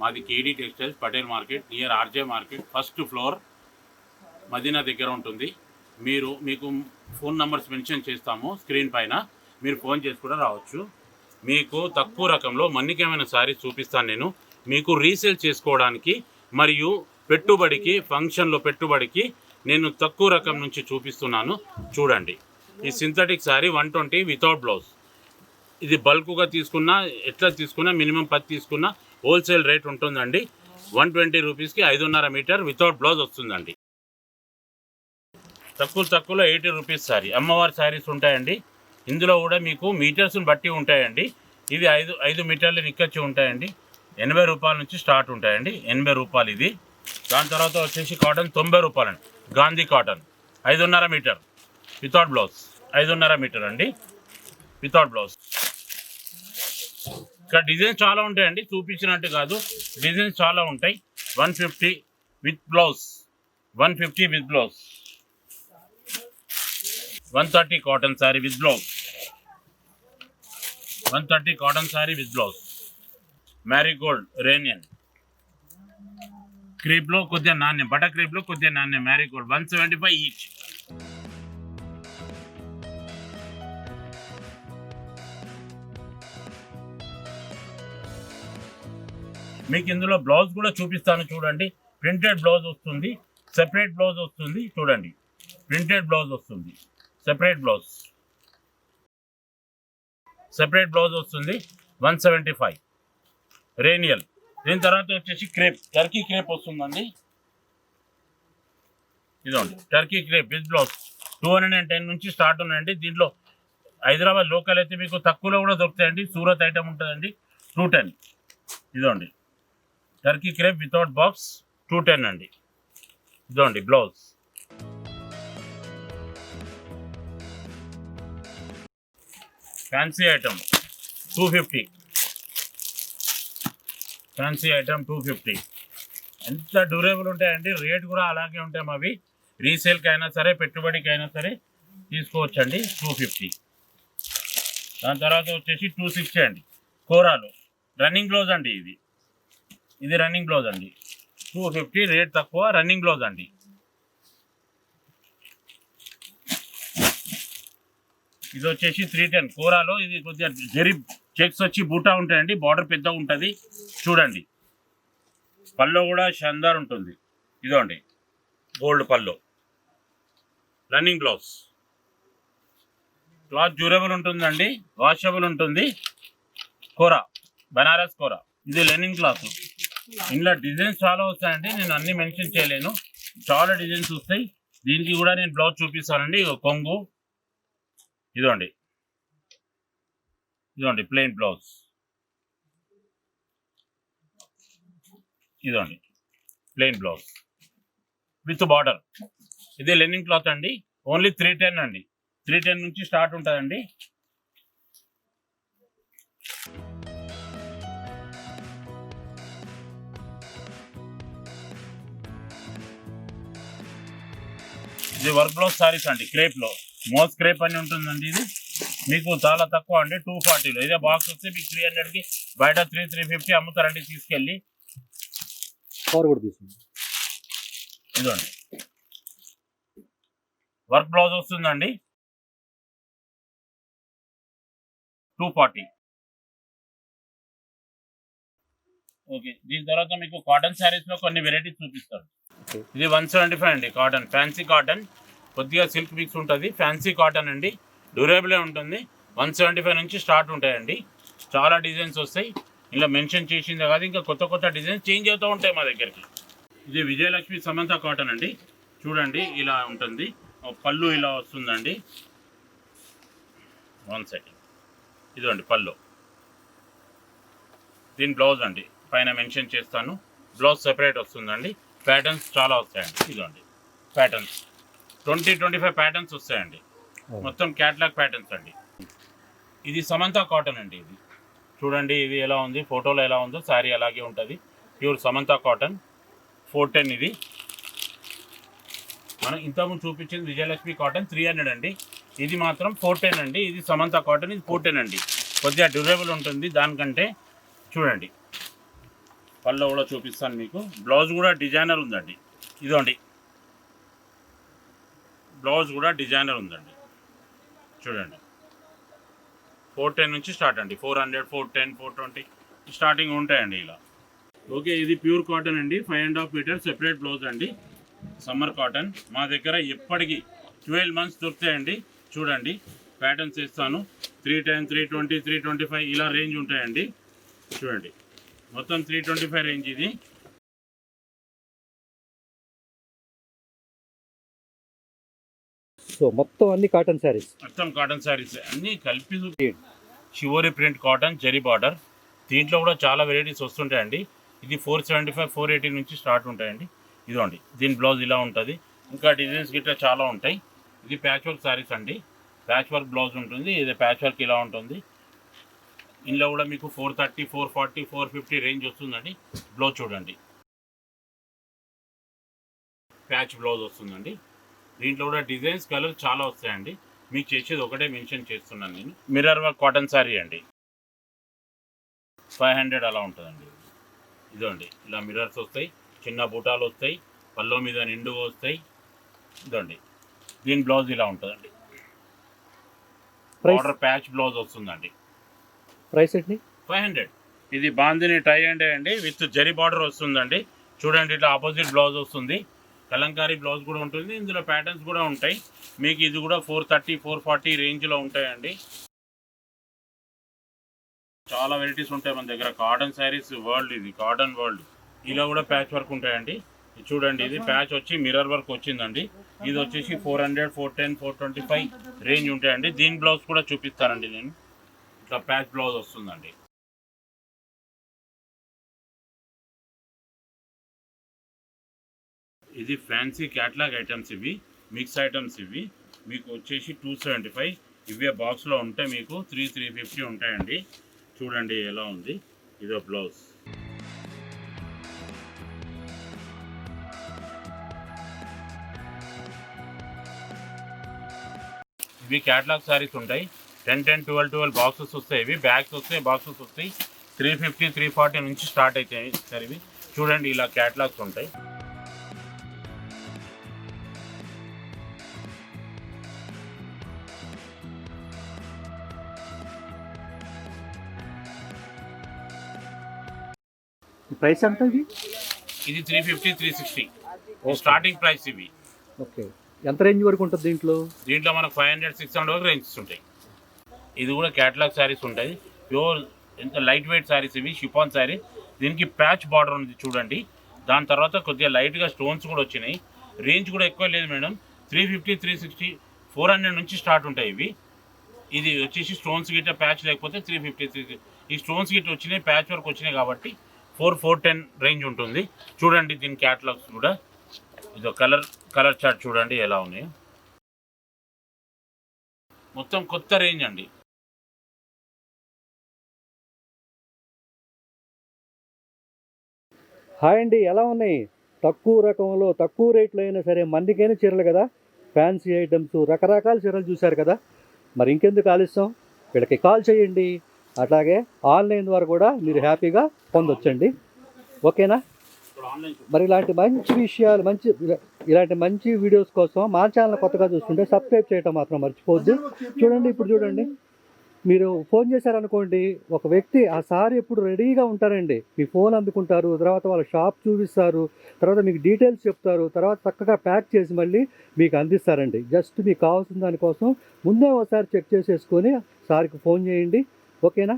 మాది KD textiles Patel market near RJ market first floor Madina దగ్గర ఉంటుంది. మీకు ఫోన్ నంబర్స్ మెన్షన్ చేస్తాము స్క్రీన్ పైన, మీరు ఫోన్ చేసి కూడా రావచ్చు. మీకు తక్కువ రకంలో మన్నికమైన శారీస్ చూపిస్తాను నేను, మీకు రీసేల్ చేసుకోవడానికి మరియు పెట్టుబడికి, ఫంక్షన్లో పెట్టుబడికి నేను తక్కువ రకం నుంచి చూపిస్తున్నాను. చూడండి, ఈ సింథటిక్ శారీ 120 వితౌట్ బ్లౌజ్. ఇది బల్క్గా తీసుకున్నా, ఎట్లా తీసుకున్నా, మినిమం 10 తీసుకున్నా హోల్సేల్ రేట్ ఉంటుందండి. 120 రూపీస్కి 5.5 మీటర్ వితౌట్ బ్లౌజ్ వస్తుందండి. తక్కువలో 80 రూపీస్ శారీ. అమ్మవారి శారీస్ ఉంటాయండి. ఇందులో కూడా మీకు మీటర్స్ని బట్టి ఉంటాయండి. ఇవి 5 మీటర్లు నిక్కచ్చి ఉంటాయండి. 80 రూపాయల నుంచి స్టార్ట్ ఉంటాయండి. 80 రూపాయలు ఇది. దాని తర్వాత వచ్చేసి కాటన్ 90 రూపాయలండి. Gandhi cotton 5.5 metre without blouse. 5.5 metre అండి వితౌట్ బ్లౌజ్. ఇక్కడ డిజైన్స్ చాలా ఉంటాయండి, చూపించినట్టు కాదు, డిజైన్స్ చాలా ఉంటాయి. 150 with blouse, 150 with blouse. 130 cotton sari with blouse, 130 cotton sari with blouse. Marigold రేనియన్ క్రీప్లో కొద్దిగా నాణ్యం, బటర్ క్రీప్లో కొద్దిగా నాణ్యం. Marigold 175 each. మీకు ఇందులో బ్లౌజ్ కూడా చూపిస్తాను చూడండి. ప్రింటెడ్ బ్లౌజ్ వస్తుంది, సెపరేట్ బ్లౌజ్ వస్తుంది. చూడండి, ప్రింటెడ్ బ్లౌజ్ వస్తుంది, సెపరేట్ బ్లౌజ్ వస్తుంది. 175 రేనియల్. దీని తర్వాత వచ్చేసి క్రేప్, టర్కీ క్రేప్ వస్తుందండి. ఇదండి టర్కీ క్రేప్ విత్ బ్లౌజ్. 210 నుంచి స్టార్ట్ ఉన్నాయండి. దీంట్లో హైదరాబాద్ లోకల్ అయితే మీకు తక్కువలో కూడా దొరుకుతాయండి. సూరత్ ఐటమ్ ఉంటుందండి. 210. ఇదండి టర్కీ క్రేప్ వితౌట్ బాక్స్ 210 అండి. ఇదండి blouse. Fancy item 250. Fancy item 250. ఎంత డ్యూరేబుల్ ఉంటాయండి, రేట్ కూడా అలాగే ఉంటాయి. అవి రీసేల్కి అయినా సరే, పెట్టుబడికి అయినా సరే తీసుకోవచ్చండి. 250. దాని తర్వాత వచ్చేసి 260 అండి. కోరాలు రన్నింగ్ బ్లౌజ్ అండి. ఇది రన్నింగ్ బ్లౌజ్ అండి. 250 రేట్ తక్కువ, రన్నింగ్ బ్లౌజ్ అండి. ఇది వచ్చేసి 310 కోరాలో. ఇది కొద్దిగా జరీ చెక్స్ వచ్చి బూటా ఉంటాయండి. బార్డర్ పెద్దగా ఉంటుంది. చూడండి, పల్లో కూడా షాందార్ ఉంటుంది. ఇదండి గోల్డ్ పల్లో, రన్నింగ్ బ్లౌజ్. క్లాత్ డ్యూరబుల్ ఉంటుందండి, వాషబుల్ ఉంటుంది. కోరా, బనారస్ కోరా. ఇది లెనిన్ క్లాత్. ఇందులో డిజైన్స్ చాలా వస్తాయండి, నేను అన్ని మెన్షన్ చేయలేను. చాలా డిజైన్స్ వస్తాయి. దీనికి కూడా నేను బ్లౌజ్ చూపిస్తానండి. కొంగు ఇదండి ప్లెయిన్ బ్లౌజ్. ఇదండి ప్లెయిన్ బ్లౌజ్ విత్ బార్డర్. ఇది లెనిన్ క్లాత్ అండి. ఓన్లీ 310 అండి. 310 నుంచి స్టార్ట్ ఉంటుందండి. ఇది వర్క్ బ్లౌజ్ సారీస్ అండి. క్రేప్లో మోస్ క్రేప్ అని ఉంటుందండి. ఇది మీకు చాలా తక్కువ అండి. 240లో. ఇదే బాక్స్ వస్తే మీకు 300కి బయట 350 అమ్ముతారండి తీసుకెళ్ళి. ఇదండి వర్క్ బ్లౌజ్ వస్తుందండి. 240. ఓకే, దీని తర్వాత మీకు కాటన్ శారీస్లో కొన్ని వెరైటీస్ చూపిస్తాను. ఇది 175 అండి. కాటన్, ఫ్యాన్సీ కాటన్, కొద్దిగా సిల్క్ మిక్స్ ఉంటుంది. ఫ్యాన్సీ కాటన్ అండి, డ్యూరేబులే ఉంటుంది. 175 నుంచి స్టార్ట్ ఉంటాయండి. చాలా డిజైన్స్ వస్తాయి. ఇలా మెన్షన్ చేసిందే కాదు, ఇంకా కొత్త డిజైన్స్ చేంజ్ అవుతూ ఉంటాయి మా దగ్గరికి. ఇది విజయలక్ష్మి సమంత కాటన్ అండి. చూడండి, ఇలా ఉంటుంది. పళ్ళు ఇలా వస్తుందండి. 1 సెకండ్. ఇదండి పళ్ళు. దీని బ్లౌజ్ అండి, పైన మెన్షన్ చేస్తాను. బ్లౌజ్ సెపరేట్ వస్తుందండి. ప్యాటర్న్స్ చాలా వస్తాయండి. ఇదండి ప్యాటర్న్స్ 20-25 ప్యాటర్న్స్ వస్తాయండి. మొత్తం క్యాట్లాగ్ ప్యాటర్న్స్ అండి. ఇది సమంత కాటన్ అండి. ఇది చూడండి, ఇది ఎలా ఉంది, ఫోటోలో ఎలా ఉందో శారీ అలాగే ఉంటుంది. Pure Samantha cotton 410. ఇది మనం ఇంతకుముందు చూపించింది విజయలక్ష్మి కాటన్ 300 అండి. ఇది మాత్రం 410 అండి. ఇది సమంత కాటన్, ఇది 410 అండి. కొద్దిగా డ్యూరేబుల్ ఉంటుంది దానికంటే. చూడండి పళ్ళు కూడా చూపిస్తాను మీకు. బ్లౌజ్ కూడా డిజైనర్ ఉందండి. ఇదండి బ్లౌజ్ కూడా డిజైనర్ ఉందండి. చూడండి 410 నుంచి స్టార్ట్ అండి. 400, 410, 420 స్టార్టింగ్ ఉంటాయండి ఇలా. ఓకే, ఇది ప్యూర్ కాటన్ అండి. 5.5 మీటర్ సెపరేట్ బ్లౌజ్ అండి. సమ్మర్ కాటన్ మా దగ్గర ఎప్పటికీ 12 మంత్స్ దొరుకుతాయండి. చూడండి ప్యాటర్న్స్ ఇస్తాను. 310, 320, 325 ఇలా రేంజ్ ఉంటాయండి. చూడండి మొత్తం 325 రేంజ్ ఇది. సో మొత్తం అన్ని కాటన్ శారీస్, మొత్తం కాటన్ శారీస్ అన్నీ కలిపి. Shibori print cotton zari border. దీంట్లో కూడా చాలా వెరైటీస్ వస్తుంటాయండి. ఇది 475, 480 నుంచి స్టార్ట్ ఉంటాయండి. ఇదండి దీని బ్లౌజ్ ఇలా ఉంటుంది. ఇంకా డిజైన్స్ గిట్లా చాలా ఉంటాయి. ఇది ప్యాచ్ వర్క్ శారీస్ అండి. ప్యాచ్ వర్క్ బ్లౌజ్ ఉంటుంది. ఇది ప్యాచ్ వర్క్ ఇలా ఉంటుంది. ఇందులో కూడా మీకు 430, 440, 450 రేంజ్ వస్తుందండి. బ్లౌజ్ చూడండి ప్యాచ్ బ్లౌజ్ వస్తుందండి. దీంట్లో కూడా డిజైన్స్ కలర్ చాలా వస్తాయండి. మీకు చేసేది ఒకటే మెన్షన్ చేస్తున్నాను నేను. మిర్రర్ వర్క్ కాటన్ శారీ అండి. 500 అలా ఉంటుందండి. ఇదండి ఇలా మిర్రర్స్ వస్తాయి, చిన్న బూటాలు వస్తాయి, పల్లో మీద నిండుగా వస్తాయి. ఇదండి దీని బ్లౌజ్ ఇలా ఉంటుందండి. బార్డర్ ప్యాచ్ బ్లౌజ్ వస్తుందండి. ప్రైస్ ఏంటి? 500. ఇది బాందిని టై అండి విత్ జరీ బార్డర్ వస్తుందండి. చూడండి ఇట్లా ఆపోజిట్ బ్లౌజ్ వస్తుంది. కలంకారీ బ్లౌజ్ కూడా ఉంటుంది. ఇందులో ప్యాటర్న్స్ కూడా ఉంటాయి. మీకు ఇది కూడా 430, 440 రేంజ్లో ఉంటాయండి. చాలా వెరైటీస్ ఉంటాయి మన దగ్గర. కాటన్ శారీస్ వరల్డ్, ఇది కాటన్ వరల్డ్. ఇలా కూడా ప్యాచ్ వర్క్ ఉంటాయండి. చూడండి ఇది ప్యాచ్ వచ్చి మిర్రర్ వర్క్ వచ్చిందండి. ఇది వచ్చేసి 400, 410, 425 రేంజ్ ఉంటాయండి. దీని బ్లౌజ్ కూడా చూపిస్తానండి నేను. ఇట్లా ప్యాచ్ బ్లౌజ్ వస్తుందండి. ఇది ఫ్యాన్సీ క్యాట్లాగ్ ఐటమ్స్. ఇవి మిక్స్ ఐటమ్స్. ఇవి మీకు వచ్చేసి 275. ఇవే బాక్స్లో ఉంటే మీకు 350 ఉంటాయండి. చూడండి ఎలా ఉంది. ఇదో బ్లౌజ్. ఇవి క్యాట్లాగ్ శారీస్ ఉంటాయి. 10, 12 బాక్సెస్ వస్తాయి. ఇవి బ్యాగ్స్ వస్తాయి, బాక్సెస్ వస్తాయి. 350, 340 నుంచి స్టార్ట్ అవుతాయి సార్ ఇవి. చూడండి ఇలా క్యాట్లాగ్స్ ఉంటాయి. ప్రైస్ ఎంత ఇది? ఇది 350, 360 స్టార్టింగ్ ప్రైస్ ఇవి. ఓకే, ఎంత రేంజ్ వరకు ఉంటుంది దీంట్లో? దీంట్లో మనకు 500, 600 వరకు రేంజెస్ ఉంటాయి. ఇది కూడా క్యాటలాగ్ శారీస్ ఉంటాయి. ప్యూర్ ఎంత లైట్ వెయిట్ శారీస్ ఇవి. షిఫాన్ శారీ. దీనికి ప్యాచ్ బార్డర్ ఉంది చూడండి. దాని తర్వాత కొద్దిగా లైట్గా స్టోన్స్ కూడా వచ్చినాయి. రేంజ్ కూడా ఎక్కువ లేదు మేడం. 350, 360, 400 నుంచి స్టార్ట్ ఉంటాయి ఇవి. ఇది వచ్చేసి స్టోన్స్ గిట్ట ప్యాచ్ లేకపోతే 350, 360. ఈ స్టోన్స్ గిట్ట వచ్చినాయి, ప్యాచ్ వర్క్ వచ్చినాయి కాబట్టి 410 రేంజ్ ఉంటుంది. చూడండి దీని క్యాటలాగ్స్ కూడా. ఇదో కలర్ చార్ట్ చూడండి ఎలా ఉన్నాయి. మొత్తం కొత్త రేంజ్ అండి. హాయ్ అండి, ఎలా ఉన్నాయి? తక్కువ రకంలో తక్కువ రేట్లో అయినా సరే మందికైనా చీరలు కదా, ఫ్యాన్సీ ఐటమ్స్, రకరకాల చీరలు చూశారు కదా. మరి ఇంకెందుకు ఆలస్యం, వీళ్ళకి కాల్ చేయండి. అట్లాగే ఆన్లైన్ ద్వారా కూడా మీరు హ్యాపీగా పొందొచ్చండి. ఓకేనా? మరి ఇలాంటి మంచి విషయాలు, ఇలాంటి మంచి వీడియోస్ కోసం మా ఛానల్ కొత్తగా చూస్తుంటే సబ్స్క్రైబ్ చేయటం మాత్రం మర్చిపోవద్దు. చూడండి ఇప్పుడు చూడండి, మీరు ఫోన్ చేశారనుకోండి, ఒక వ్యక్తి ఆ సారీ ఎప్పుడు రెడీగా ఉంటారండి. మీ ఫోన్ అందుకుంటారు, తర్వాత వాళ్ళ షాప్ చూపిస్తారు, తర్వాత మీకు డీటెయిల్స్ చెప్తారు, తర్వాత చక్కగా ప్యాక్ చేసి మళ్ళీ మీకు అందిస్తారండి. జస్ట్ మీకు కావాల్సిన దానికోసం ముందే ఒకసారి చెక్ చేసేసుకొని సార్కి ఫోన్ చేయండి. ఓకేనా?